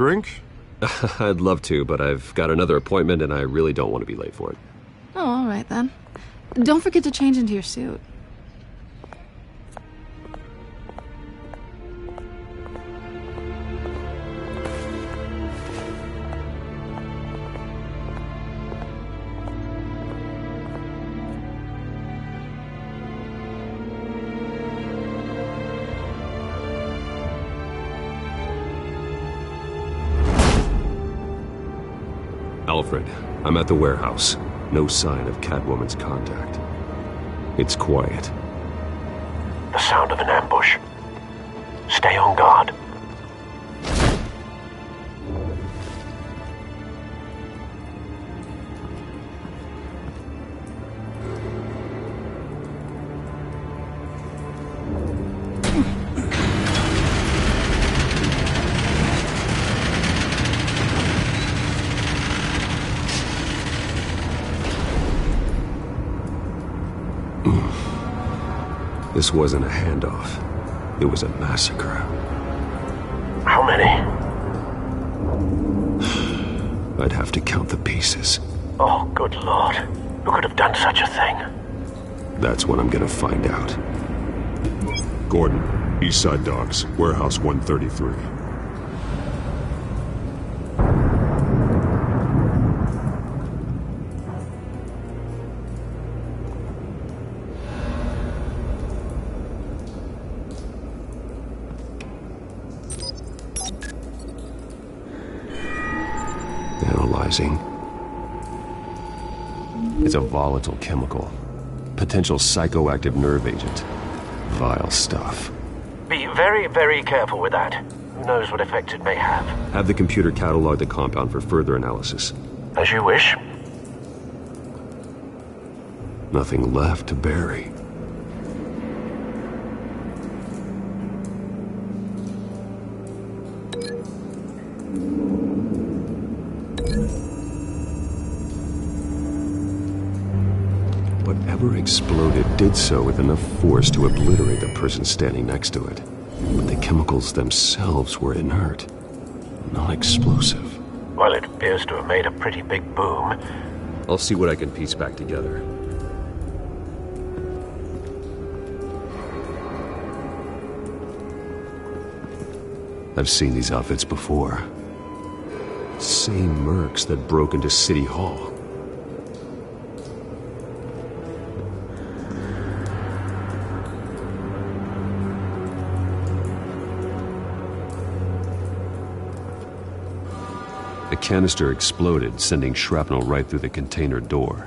Drink? I'd love to, but I've got another appointment and I really don't want to be late for it. Oh, all right then. Don't forget to change into your suit. Alfred, I'm at the warehouse. No sign of Catwoman's contact. It's quiet. The sound of an ambush. Stay on guard. This wasn't a handoff. It was a massacre. How many? I'd have to count the pieces. Oh, good Lord. Who could have done such a thing? That's what I'm gonna find out. Gordon, Eastside Docks, Warehouse 133. Analyzing. It's a volatile chemical. Potential psychoactive nerve agent. Vile stuff. Be very, very careful with that. Who knows what effect it may have. Have the computer catalog the compound for further analysis. As you wish. Nothing left to bury. Whatever exploded did so with enough force to obliterate the person standing next to it. But the chemicals themselves were inert, non-explosive. Well, it appears to have made a pretty big boom. I'll see what I can piece back together. I've seen these outfits before. Same mercs that broke into City Hall. The canister exploded, sending shrapnel right through the container door.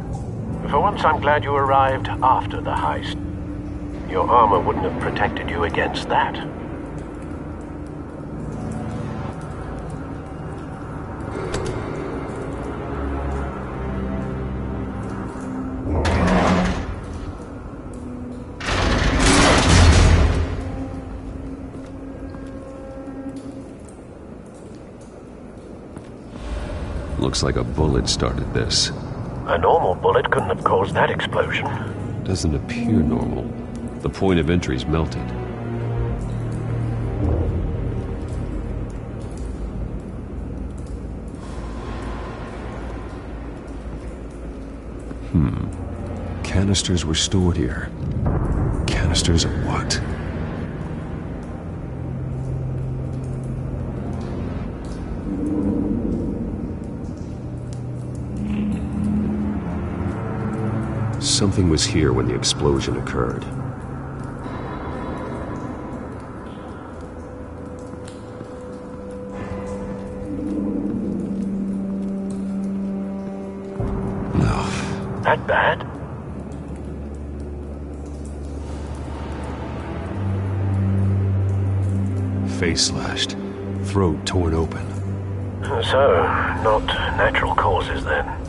For once, I'm glad you arrived after the heist. Your armor wouldn't have protected you against that. Looks like a bullet started this. A normal bullet couldn't have caused that explosion. Doesn't appear normal. The point of entry's melted. Canisters were stored here. Canisters of what? Something was here when the explosion occurred. No. That bad? Face slashed. Throat torn open. So, not natural causes then.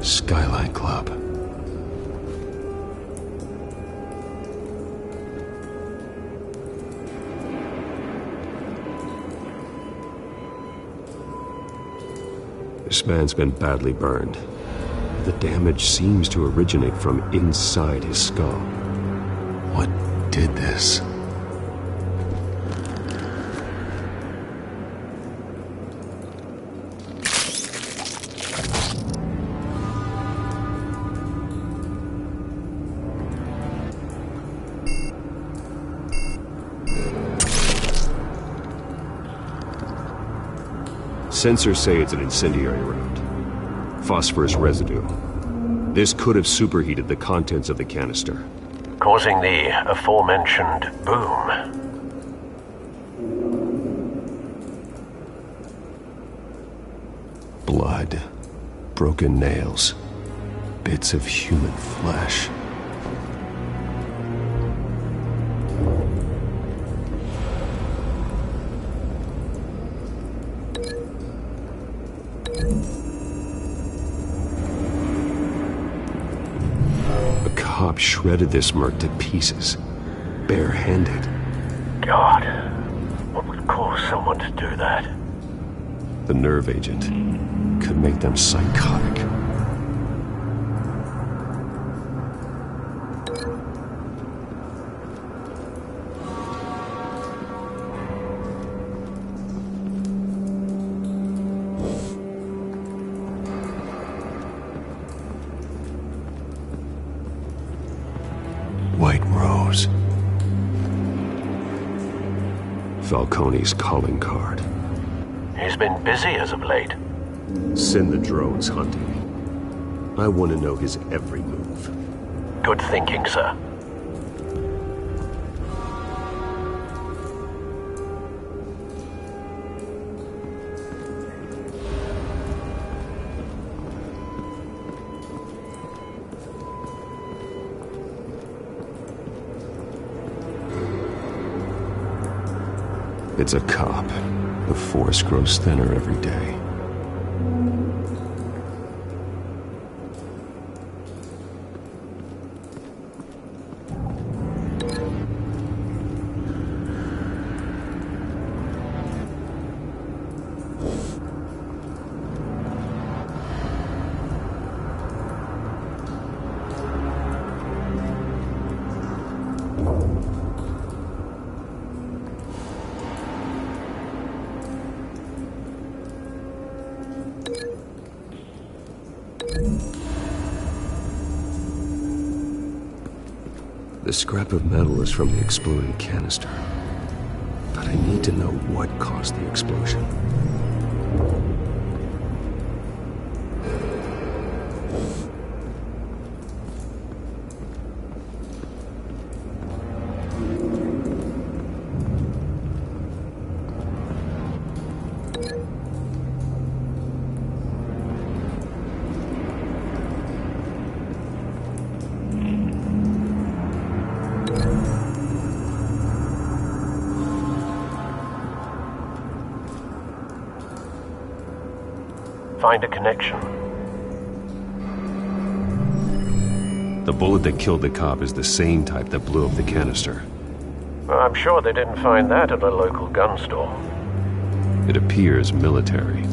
Skyline Club. This man's been badly burned. The damage seems to originate from inside his skull. What did this? Sensors say it's an incendiary round. Phosphorus residue. This could have superheated the contents of the canister, causing the aforementioned boom. Blood, broken nails, bits of human flesh. Shredded this merc to pieces, bare-handed. God, what would cause someone to do that? The nerve agent could make them psychotic. White Rose. Falcone's calling card. He's been busy as of late. Send the drones hunting. I want to know his every move. Good thinking, sir. It's a cop. The force grows thinner every day. The scrap of metal is from the exploded canister. But I need to know what caused the explosion. Find a connection. The bullet that killed the cop is the same type that blew up the canister. Well, I'm sure they didn't find that at a local gun store. It appears military.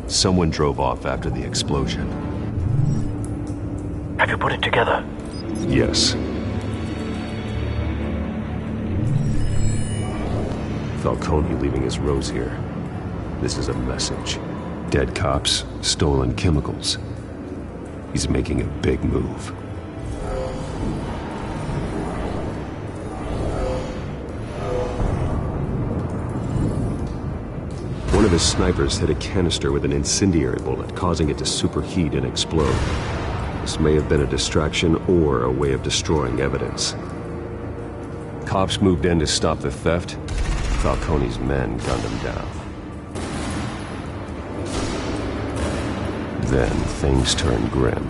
Someone drove off after the explosion. Have you put it together? Yes. Falcone leaving his rose here. This is a message. Dead cops, stolen chemicals. He's making a big move. One of his snipers hit a canister with an incendiary bullet, causing it to superheat and explode. This may have been a distraction or a way of destroying evidence. Cops moved in to stop the theft. Falcone's men gunned him down. Then things turned grim.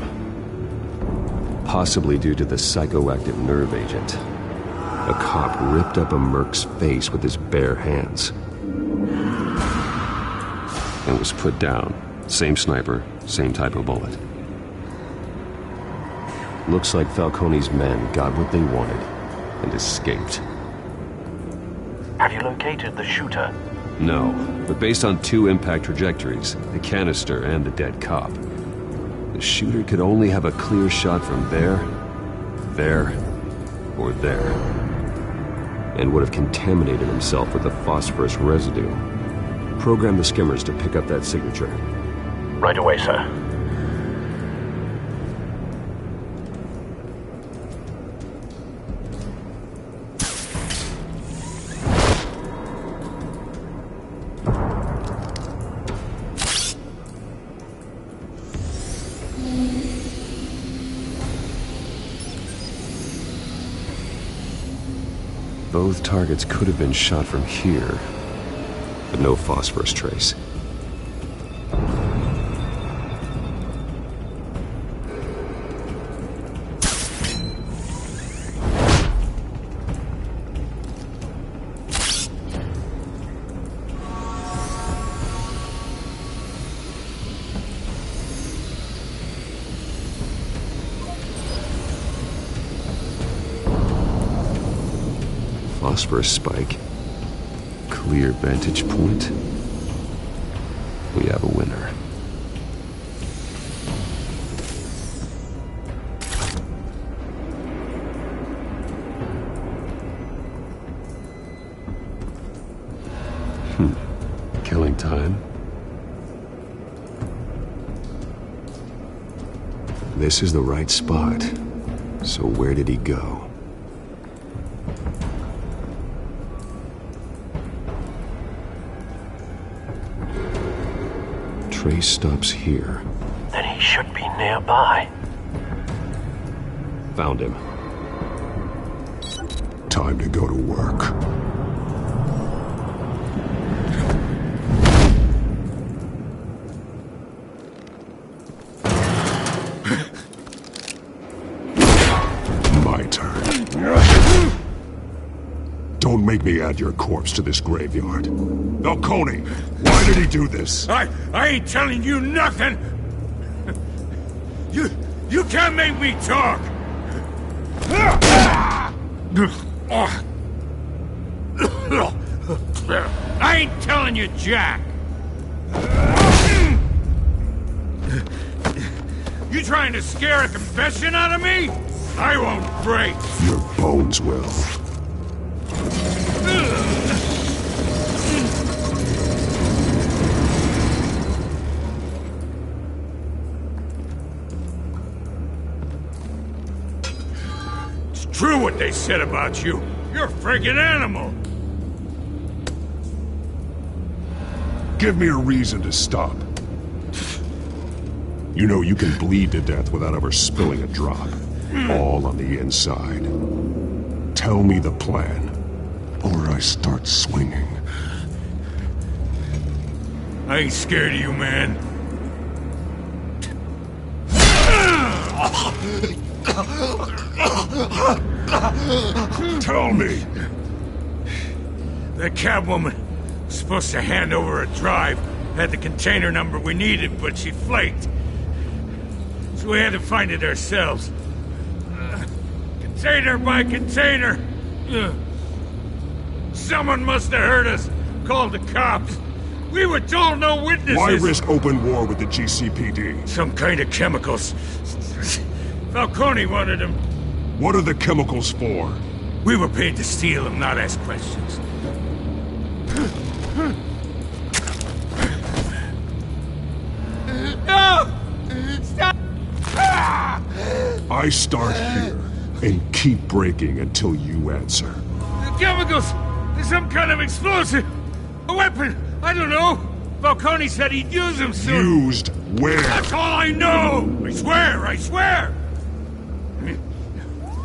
Possibly due to the psychoactive nerve agent. A cop ripped up a merc's face with his bare hands. And was put down. Same sniper, same type of bullet. Looks like Falcone's men got what they wanted and escaped. Have you located the shooter? No, but based on two impact trajectories, the canister and the dead cop, the shooter could only have a clear shot from there, or there, and would have contaminated himself with the phosphorus residue. Program the skimmers to pick up that signature. Right away, sir. Both targets could have been shot from here, but no phosphorus trace. Phosphorus spike. Clear vantage point. We have a winner. Killing time. This is the right spot. So where did he go? Trace stops here. Then he should be nearby. Found him. Time to go to work. My turn. Don't make me add your corpse to this graveyard. Falcone, why did he do this? I ain't telling you nothing! You can't make me talk! I ain't telling you jack! You trying to scare a confession out of me? I won't break! Your bones will. It's true what they said about you. You're a friggin' animal. Give me a reason to stop. You know you can bleed to death without ever spilling a drop. All on the inside. Tell me the plan, or I start swinging. I ain't scared of you, man. Tell me! That Catwoman was supposed to hand over a drive. Had the container number we needed, but she flaked. So we had to find it ourselves. Container by container. Someone must have heard us. Called the cops. We were told no witnesses. Why risk open war with the GCPD? Some kind of chemicals. Falcone wanted them. What are the chemicals for? We were paid to steal them, not ask questions. No! Stop! I start here and keep breaking until you answer. The chemicals! There's some kind of explosive! A weapon! I don't know! Falcone said he'd use him soon. Used where? That's all I know! I swear, I swear!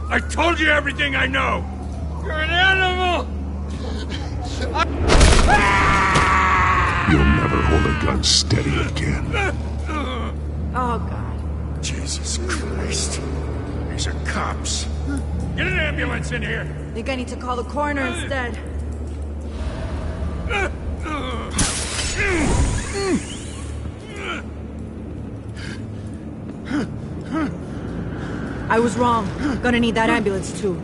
I told you everything I know! You're an animal! You'll never hold a gun steady again. Oh, God. Jesus Christ. These are cops. Get an ambulance in here! Think I need to call the coroner instead. I was wrong. Gonna need that ambulance, too.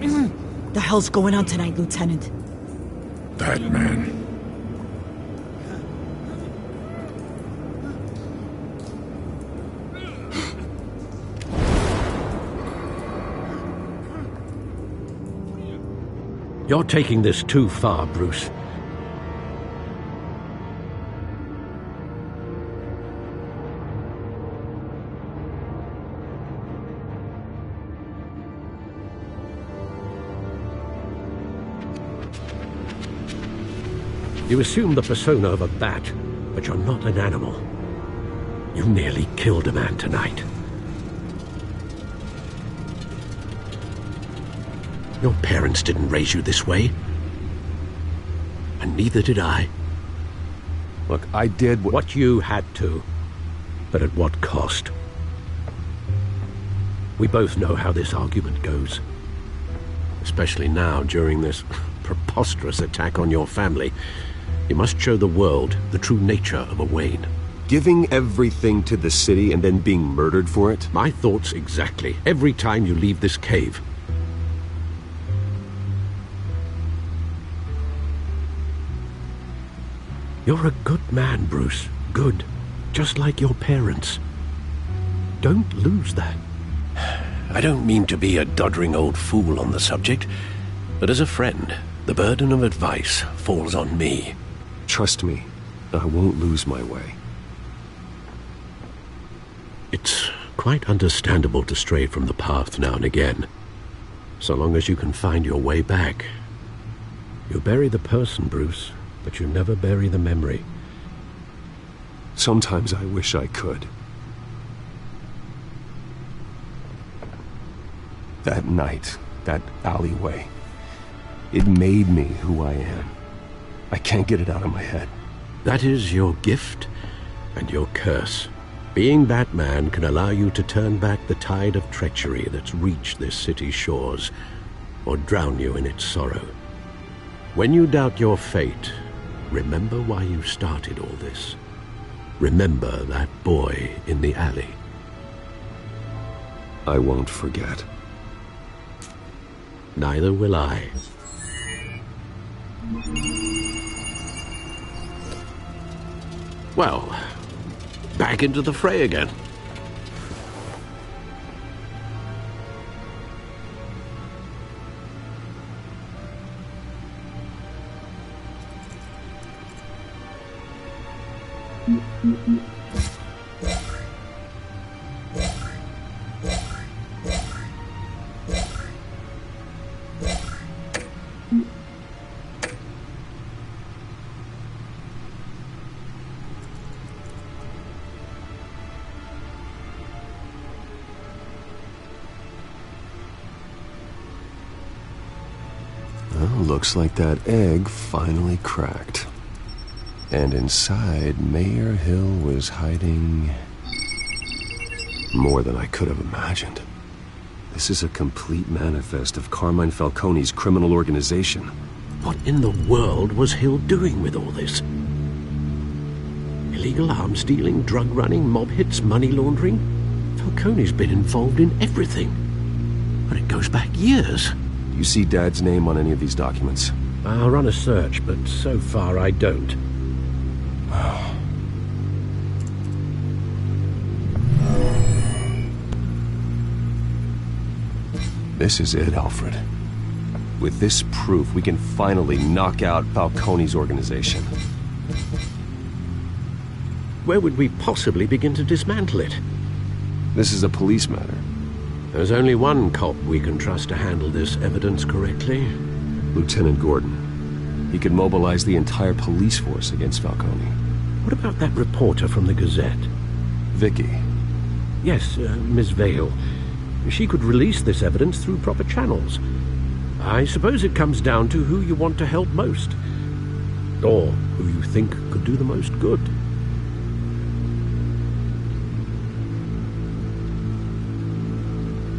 The hell's going on tonight, Lieutenant? That man. You're taking this too far, Bruce. You assume the persona of a bat, but you're not an animal. You nearly killed a man tonight. Your parents didn't raise you this way. And neither did I. Look, I did what you had to. But at what cost? We both know how this argument goes. Especially now, during this preposterous attack on your family. You must show the world the true nature of a Wayne. Giving everything to the city and then being murdered for it? My thoughts exactly. Every time you leave this cave. You're a good man, Bruce. Good. Just like your parents. Don't lose that. I don't mean to be a doddering old fool on the subject, but as a friend, the burden of advice falls on me. Trust me, I won't lose my way. It's quite understandable to stray from the path now and again, so long as you can find your way back. You bury the person, Bruce, but you never bury the memory. Sometimes I wish I could. That night, that alleyway, it made me who I am. I can't get it out of my head. That is your gift and your curse. Being Batman can allow you to turn back the tide of treachery that's reached this city's shores, or drown you in its sorrow. When you doubt your fate, remember why you started all this. Remember that boy in the alley. I won't forget. Neither will I. Well, back into the fray again. Looks like that egg finally cracked. And inside, Mayor Hill was hiding more than I could have imagined. This is a complete manifest of Carmine Falcone's criminal organization. What in the world was Hill doing with all this? Illegal arms dealing, drug running, mob hits, money laundering? Falcone's been involved in everything. And it goes back years. You see Dad's name on any of these documents? I'll run a search, but so far I don't. This is it, Alfred. With this proof, we can finally knock out Falcone's organization. Where would we possibly begin to dismantle it? This is a police matter. There's only one cop we can trust to handle this evidence correctly. Lieutenant Gordon. He could mobilize the entire police force against Falcone. What about that reporter from the Gazette? Vicky. Yes, Miss Vale. She could release this evidence through proper channels. I suppose it comes down to who you want to help most. Or who you think could do the most good.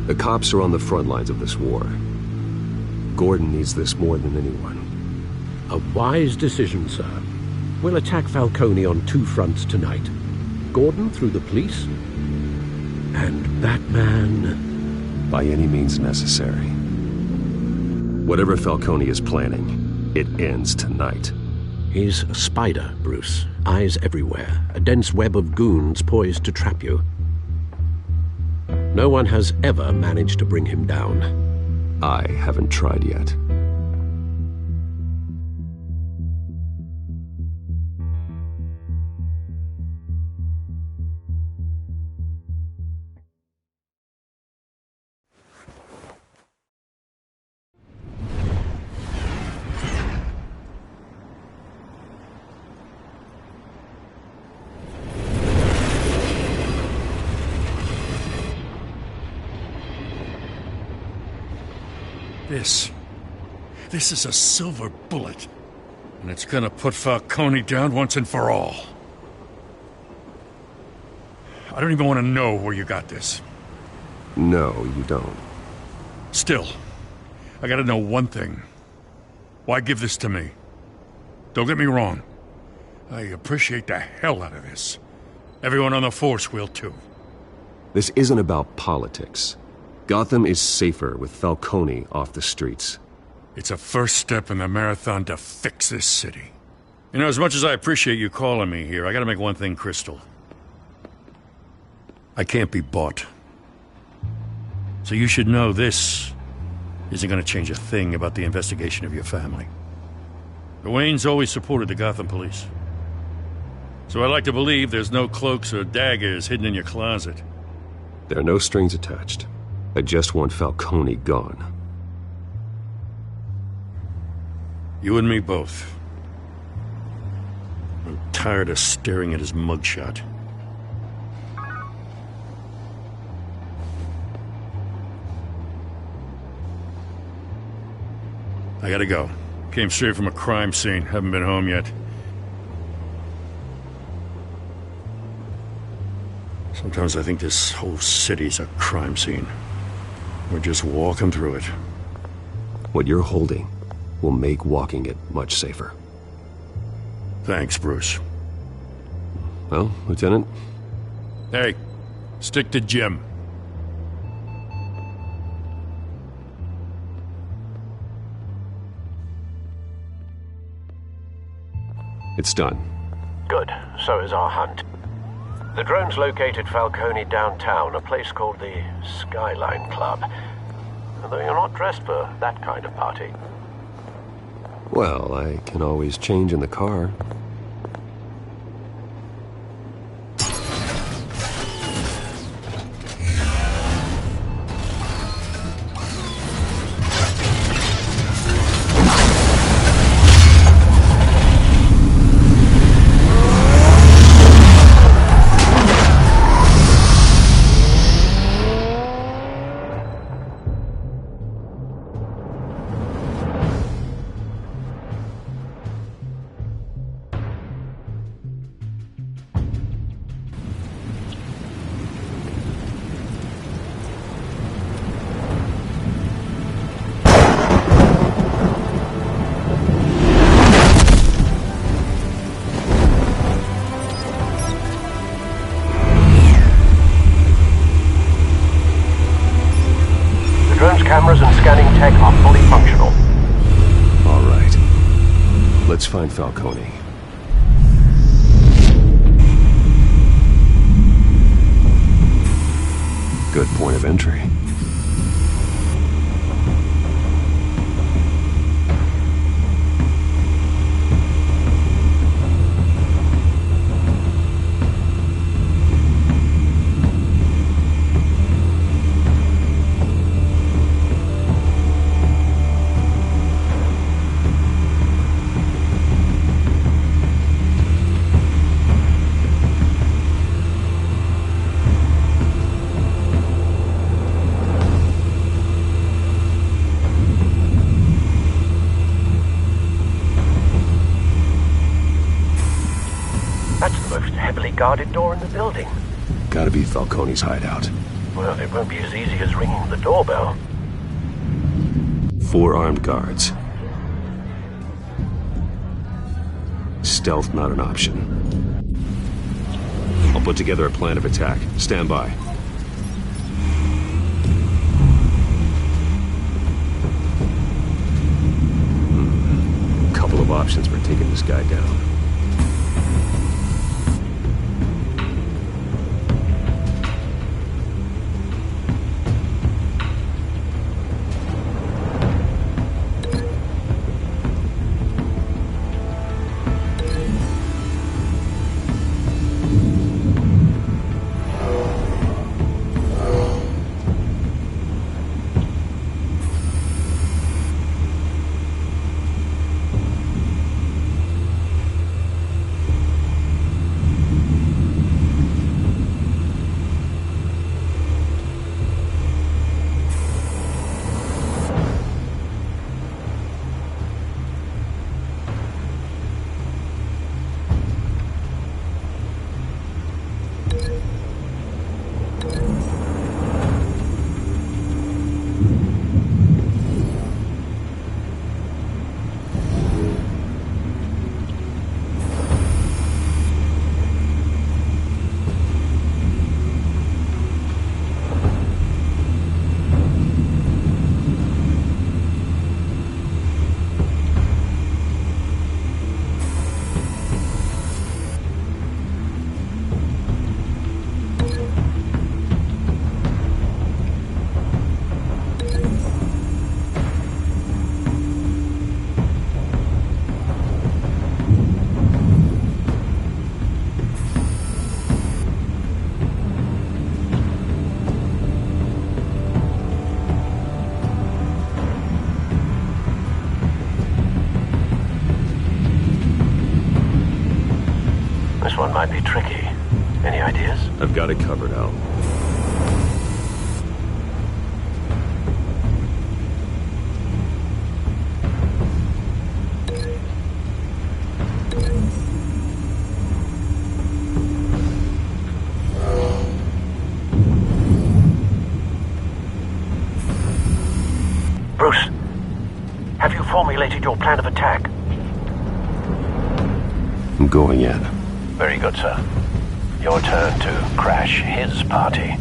The cops are on the front lines of this war. Gordon needs this more than anyone. A wise decision, sir. We'll attack Falcone on two fronts tonight. Gordon through the police, and Batman... by any means necessary. Whatever Falcone is planning, it ends tonight. He's a spider, Bruce. Eyes everywhere. A dense web of goons poised to trap you. No one has ever managed to bring him down. I haven't tried yet. This is a silver bullet. And it's gonna put Falcone down once and for all. I don't even want to know where you got this. No, you don't. Still, I gotta know one thing. Why give this to me? Don't get me wrong. I appreciate the hell out of this. Everyone on the force will too. This isn't about politics. Gotham is safer with Falcone off the streets. It's a first step in the marathon to fix this city. You know, as much as I appreciate you calling me here, I gotta make one thing crystal. I can't be bought. So you should know this isn't gonna change a thing about the investigation of your family. The Waynes always supported the Gotham police. So I like to believe there's no cloaks or daggers hidden in your closet. There are no strings attached. I just want Falcone gone. You and me both. I'm tired of staring at his mugshot. I gotta go. Came straight from a crime scene. Haven't been home yet. Sometimes I think this whole city's a crime scene. We're just walking through it. What you're holding will make walking it much safer. Thanks, Bruce. Well, Lieutenant? Hey, stick to Jim. It's done. Good. So is our hunt. The drones located Falcone downtown, a place called the Skyline Club. Although you're not dressed for that kind of party. Well, I can always change in the car. Cameras and scanning tech are fully functional. All right. Let's find Falcone. Good point of entry. guarded door in the building. Gotta be Falcone's hideout. Well, it won't be as easy as ringing the doorbell. 4 armed guards. Stealth not an option. I'll put together a plan of attack. Stand by. Couple of options for taking this guy down. This one might be tricky. Any ideas? I've got it covered, Al. Bruce, have you formulated your plan of attack? I'm going in. Very good, sir. Your turn to crash his party.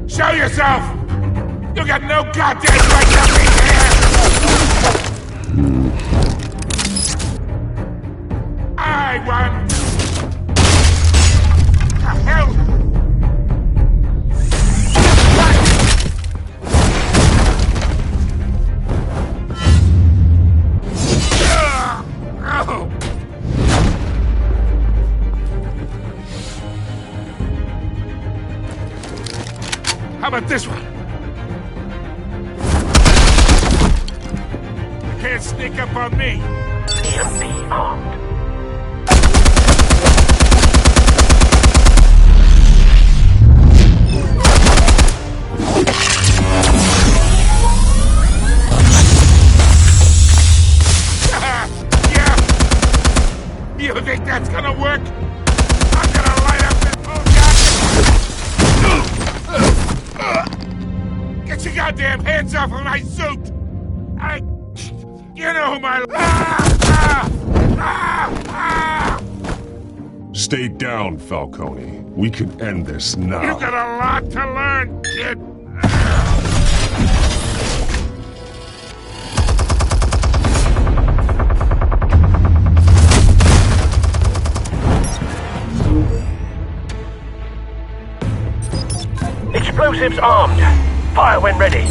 Show yourself! You got no goddamn right to be here! I won! The hell? How about this one? You can't sneak up on me. EMP armed. goddamn hands off of my suit! You know who my... Stay down, Falcone. We can end this now. You got a lot to learn, kid. Explosives armed. Fire when ready.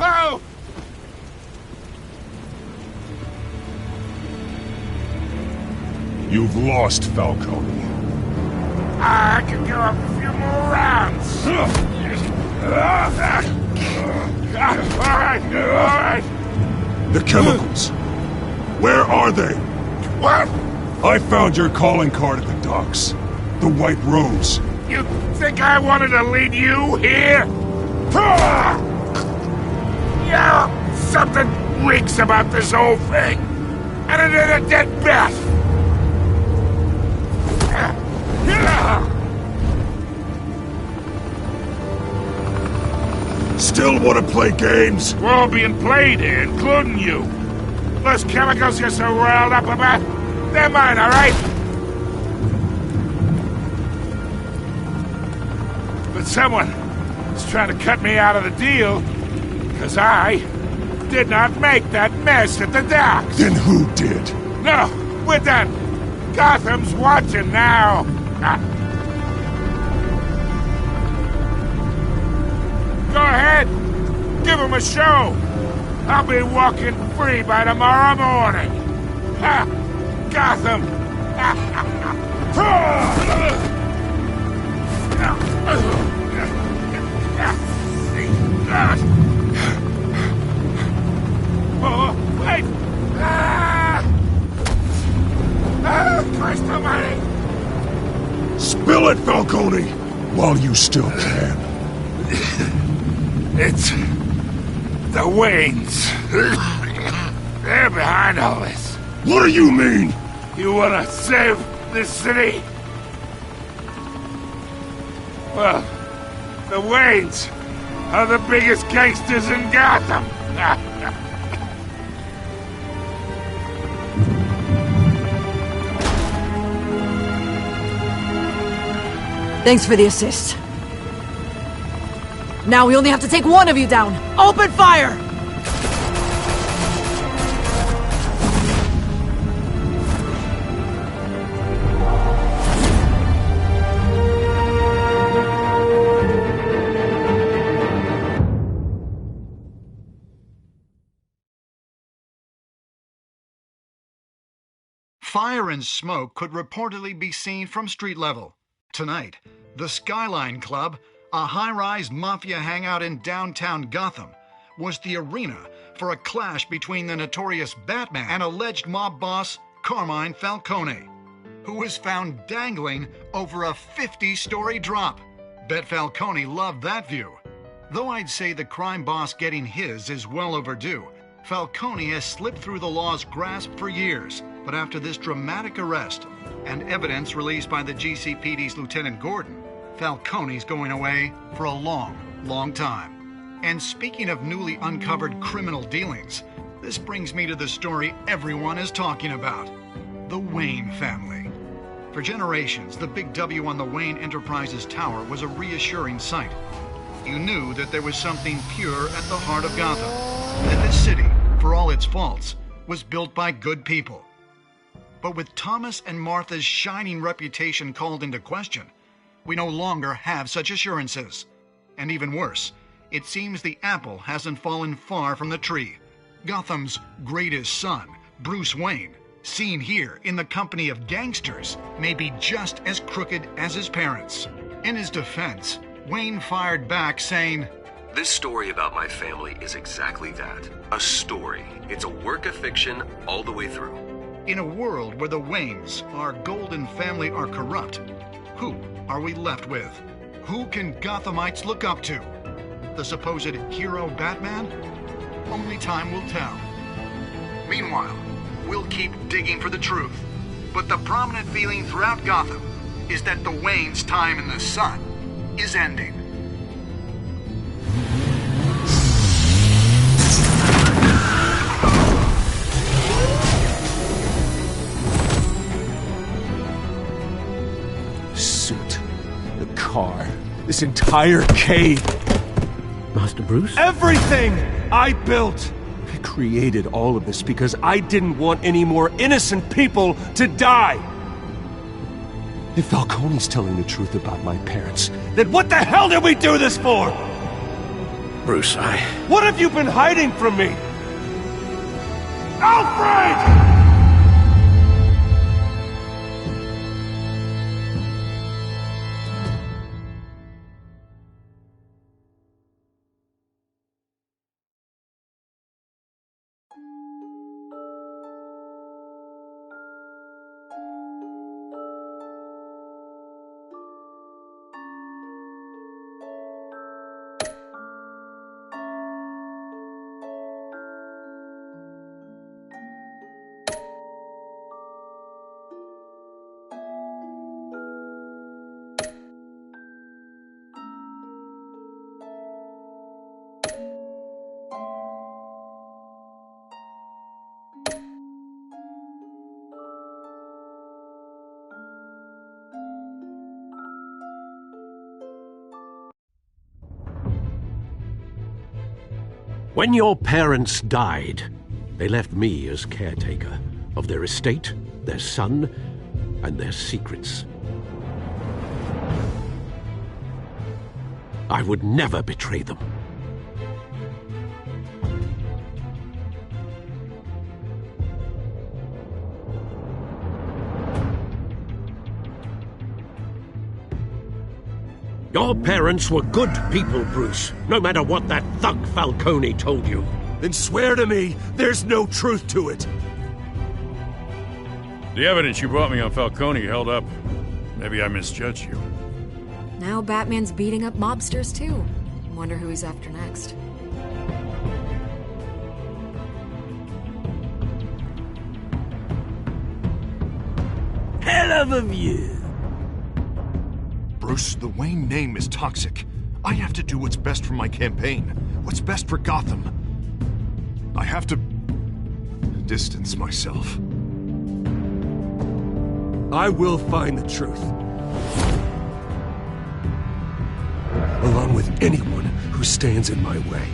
Oh! You've lost, Falcone. I can go a few more rounds. All right. The chemicals. Where are they? What? I found your calling card at the docks. The White Rose. You think I wanted to lead you here? Yeah, something reeks about this whole thing. And it ain't a dead bat. Still want to play games? We're all being played here, including you. Those chemicals you're so riled up about, they're mine, all right? But someone is trying to cut me out of the deal, because I did not make that mess at the docks. Then who did? No, we're done. Gotham's watching now. Go ahead. Give him a show. I'll be walking free by tomorrow morning. Ha! Gotham. Oh, wait! Christ almighty! Spill it, Falcone, while you still can. It's the Waynes. They're behind all this. What do you mean? You wanna save this city? Well, the Waynes are the biggest gangsters in Gotham. Thanks for the assist. Now we only have to take one of you down. Open fire! Fire and smoke could reportedly be seen from street level. Tonight, the Skyline Club, a high-rise mafia hangout in downtown Gotham, was the arena for a clash between the notorious Batman and alleged mob boss Carmine Falcone, who was found dangling over a 50-story drop. Bet Falcone loved that view. Though I'd say the crime boss getting his is well overdue, Falcone has slipped through the law's grasp for years. But after this dramatic arrest and evidence released by the GCPD's Lieutenant Gordon, Falcone's going away for a long, long time. And speaking of newly uncovered criminal dealings, this brings me to the story everyone is talking about: the Wayne family. For generations, the big W on the Wayne Enterprises Tower was a reassuring sight. You knew that there was something pure at the heart of Gotham, that this city, for all its faults, was built by good people. But with Thomas and Martha's shining reputation called into question, we no longer have such assurances. And even worse, it seems the apple hasn't fallen far from the tree. Gotham's greatest son, Bruce Wayne, seen here in the company of gangsters, may be just as crooked as his parents. In his defense, Wayne fired back saying, This story about my family is exactly that. A story. It's a work of fiction all the way through. In a world where the Waynes, our golden family, are corrupt, who are we left with? Who can Gothamites look up to? The supposed hero Batman? Only time will tell. Meanwhile, we'll keep digging for the truth. But the prominent feeling throughout Gotham is that the Waynes' time in the sun is ending. Suit, the car, this entire cave. Master Bruce? Everything I built! I created all of this because I didn't want any more innocent people to die! If Falcone's telling the truth about my parents, then what the hell did we do this for? Bruce, What have you been hiding from me? Alfred! When your parents died, they left me as caretaker of their estate, their son, and their secrets. I would never betray them. Your parents were good people, Bruce, no matter what that thug Falcone told you. Then swear to me there's no truth to it. The evidence you brought me on Falcone held up. Maybe I misjudged you. Now Batman's beating up mobsters, too. Wonder who he's after next. Hell of a view. Bruce, the Wayne name is toxic. I have to do what's best for my campaign. What's best for Gotham. I have to distance myself. I will find the truth. Along with anyone who stands in my way.